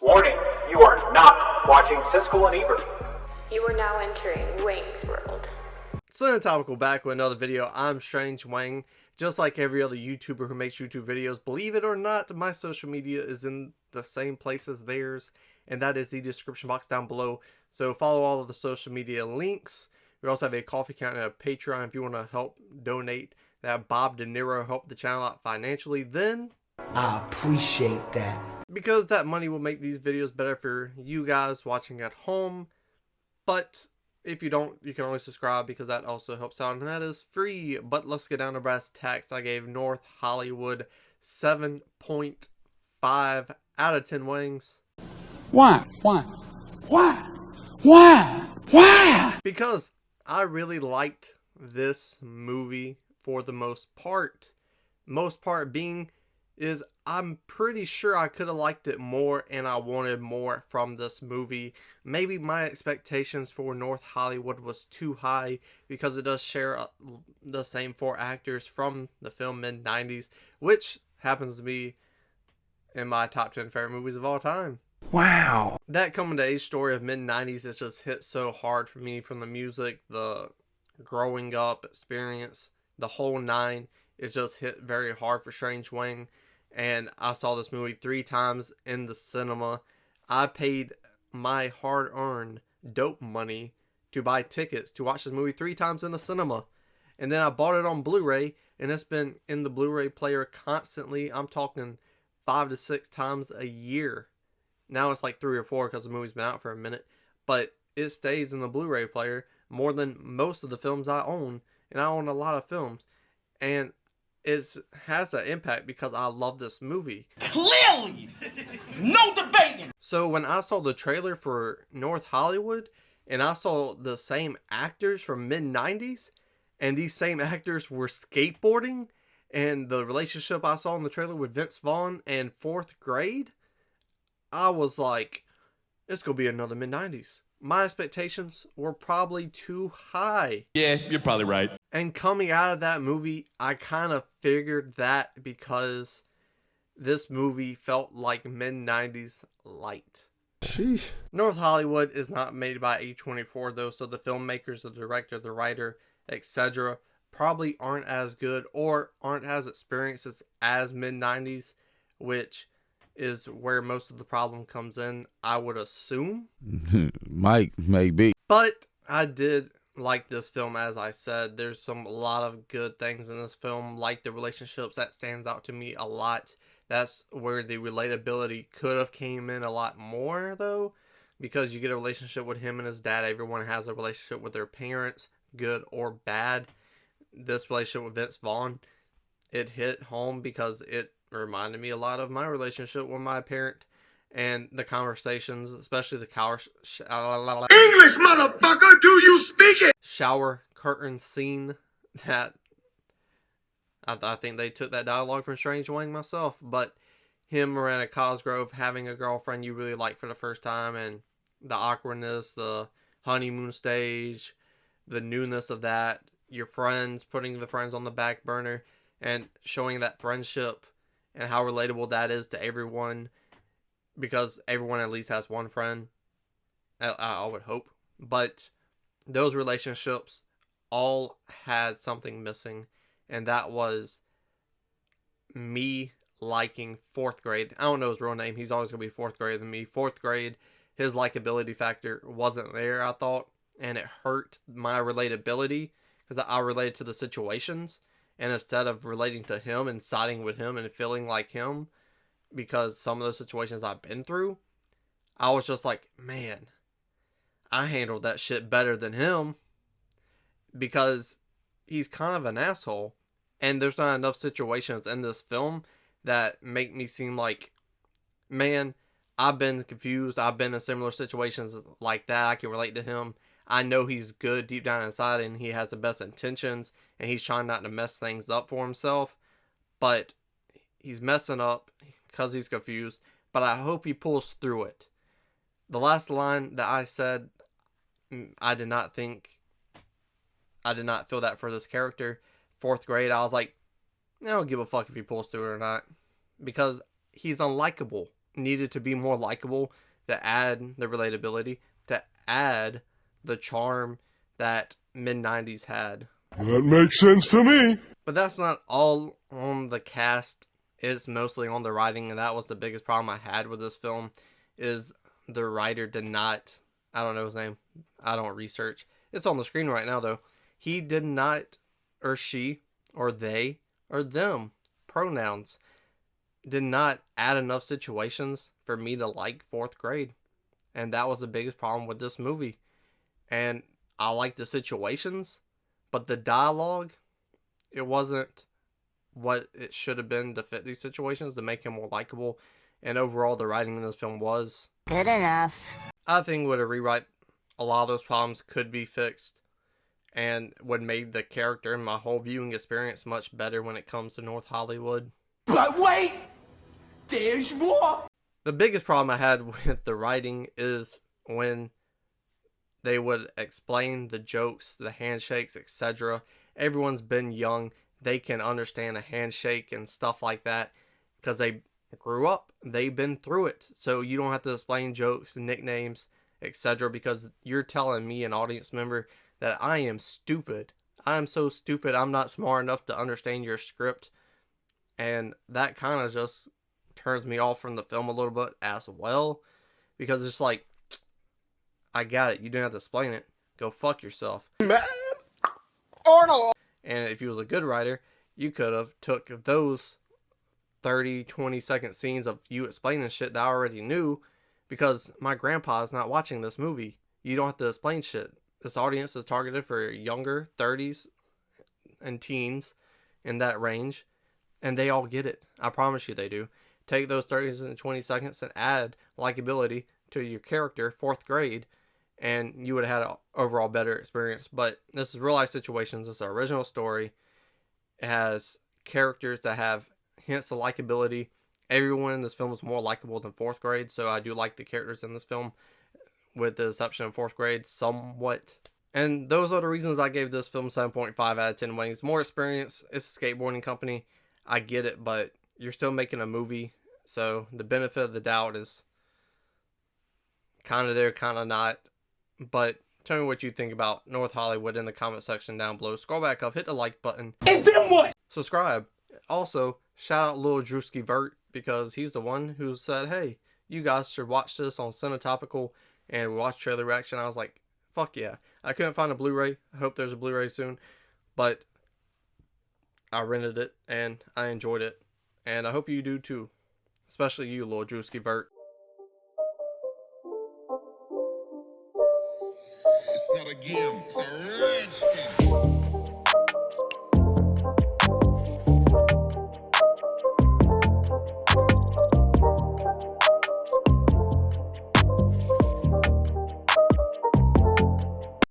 Warning, you are not watching Siskel and Ebert. You are now entering Wang's world. So topical back with another video. I'm Strange Wang. Just like every other YouTuber who makes YouTube videos, believe it or not, my social media is in the same place as theirs, and that is the description box down below. So follow all of the social media links. We also have a coffee account and a Patreon if you want to help donate. That Bob De Niro help the channel out financially. Then I appreciate that, because that money will make these videos better for you guys watching at home. But if you don't, you can always subscribe because that also helps out, and that is free. But let's get down to brass tacks. I gave North Hollywood 7.5 out of 10 Wangs. Why? Because I really liked this movie for the most part. Most part being is I'm pretty sure I could have liked it more, and I wanted more from this movie. Maybe my expectations for North Hollywood was too high because it does share the same four actors from the film mid-90s, which happens to be in my top 10 favorite movies of all time. Wow. That coming to age story of mid-90s has just hit so hard for me, from the music, the growing up experience, the whole nine. It just hit very hard for Strange Wang. And I saw this movie 3 times in the cinema. I paid my hard-earned dope money to buy tickets to watch this movie 3 times in the cinema. And then I bought it on Blu-ray, and it's been in the Blu-ray player constantly. I'm talking 5 to 6 times a year. Now it's like 3 or 4 because the movie's been out for a minute. But it stays in the Blu-ray player more than most of the films I own. And I own a lot of films. And it has an impact because I love this movie. Clearly, no debating. So when I saw the trailer for North Hollywood, and I saw the same actors from mid-90s, and these same actors were skateboarding, and the relationship I saw in the trailer with Vince Vaughn and Fourth Grade, I was like, it's going to be another mid-90s. My expectations were probably too high. Yeah, you're probably right. And coming out of that movie, I kind of figured that because this movie felt like mid-90s light. Sheesh. North Hollywood is not made by A24 though, so the filmmakers, the director, the writer, etc. probably aren't as good or aren't as experienced as mid-90s, which is where most of the problem comes in, I would assume. Mike, maybe. But I did like this film, as I said. There's a lot of good things in this film, like the relationships. That stands out to me a lot. That's where the relatability could have came in a lot more, though, because you get a relationship with him and his dad. Everyone has a relationship with their parents, good or bad. This relationship with Vince Vaughn, it hit home because it reminded me a lot of my relationship with my parent, and the conversations, especially the English, motherfucker, do you speak it? shower curtain scene. That I think they took that dialogue from Strange Wang myself, but him, Miranda Cosgrove, having a girlfriend you really like for the first time, and the awkwardness, the honeymoon stage, the newness of that, your friends, putting the friends on the back burner, and showing that friendship and how relatable that is to everyone, because everyone at least has one friend, I would hope. But those relationships all had something missing, and that was me liking Fourth Grade. I don't know his real name. He's always going to be Fourth Grade than me. Fourth Grade, his likability factor wasn't there, I thought, and it hurt my relatability because I related to the situations. And instead of relating to him and siding with him and feeling like him, because some of those situations I've been through, I was just like, man, I handled that shit better than him, because he's kind of an asshole. And there's not enough situations in this film that make me seem like, man, I've been confused. I've been in similar situations like that. I can relate to him. I know he's good deep down inside, and he has the best intentions, and he's trying not to mess things up for himself, but he's messing up because he's confused, but I hope he pulls through it. The last line that I said, I did not feel that for this character. Fourth Grade, I was like, I don't give a fuck if he pulls through it or not, because he's unlikable. needed to be more likable, to add the relatability, to add the charm that mid-90s had. That makes sense to me. But that's not all on the cast. It's mostly on the writing, and that was the biggest problem I had with this film, is the writer did not, I don't know his name, I don't research. It's on the screen right now, though. He did not, or she, or they, or them, pronouns, did not add enough situations for me to like fourth grade. And that was the biggest problem with this movie. And I like the situations, but the dialogue, it wasn't what it should have been to fit these situations, to make him more likable. And overall, the writing in this film was good enough. I think with a rewrite, a lot of those problems could be fixed and would make the character and my whole viewing experience much better when it comes to North Hollywood. But wait! There's more! The biggest problem I had with the writing is when they would explain the jokes, the handshakes, etc. Everyone's been young. They can understand a handshake and stuff like that because they grew up. They've been through it. So you don't have to explain jokes and nicknames, etc. because you're telling me, an audience member, that I am stupid. I am so stupid. I'm not smart enough to understand your script. And that kind of just turns me off from the film a little bit as well. Because it's like, I got it. You didn't have to explain it. Go fuck yourself. Man, Arnold. And if he was a good writer, you could have took those 30, 20-second scenes of you explaining shit that I already knew, because my grandpa is not watching this movie. You don't have to explain shit. This audience is targeted for younger, 30s and teens in that range, and they all get it. I promise you they do. Take those 30 and 20 seconds and add likability to your character, fourth grade, and you would have had an overall better experience. But this is real life situations. It's an original story. It has characters that have hints of likability. Everyone in this film is more likable than fourth grade, so I do like the characters in this film, with the exception of fourth grade, somewhat. And those are the reasons I gave this film 7.5 out of 10 wings. More experience. It's a skateboarding company. I get it, but you're still making a movie, so the benefit of the doubt is kind of there, kind of not. But tell me what you think about North Hollywood in the comment section down below. Scroll back up, hit the like button. And then what? Subscribe. Also, shout out Lil Drewski Vert, because he's the one who said, hey, you guys should watch this on Cinetopical and watch trailer reaction. I was like, fuck yeah. I couldn't find a Blu-ray. I hope there's a Blu-ray soon. But I rented it and I enjoyed it. And I hope you do too. Especially you, Lil Drewski Vert. It's not a game, it's a rich thing.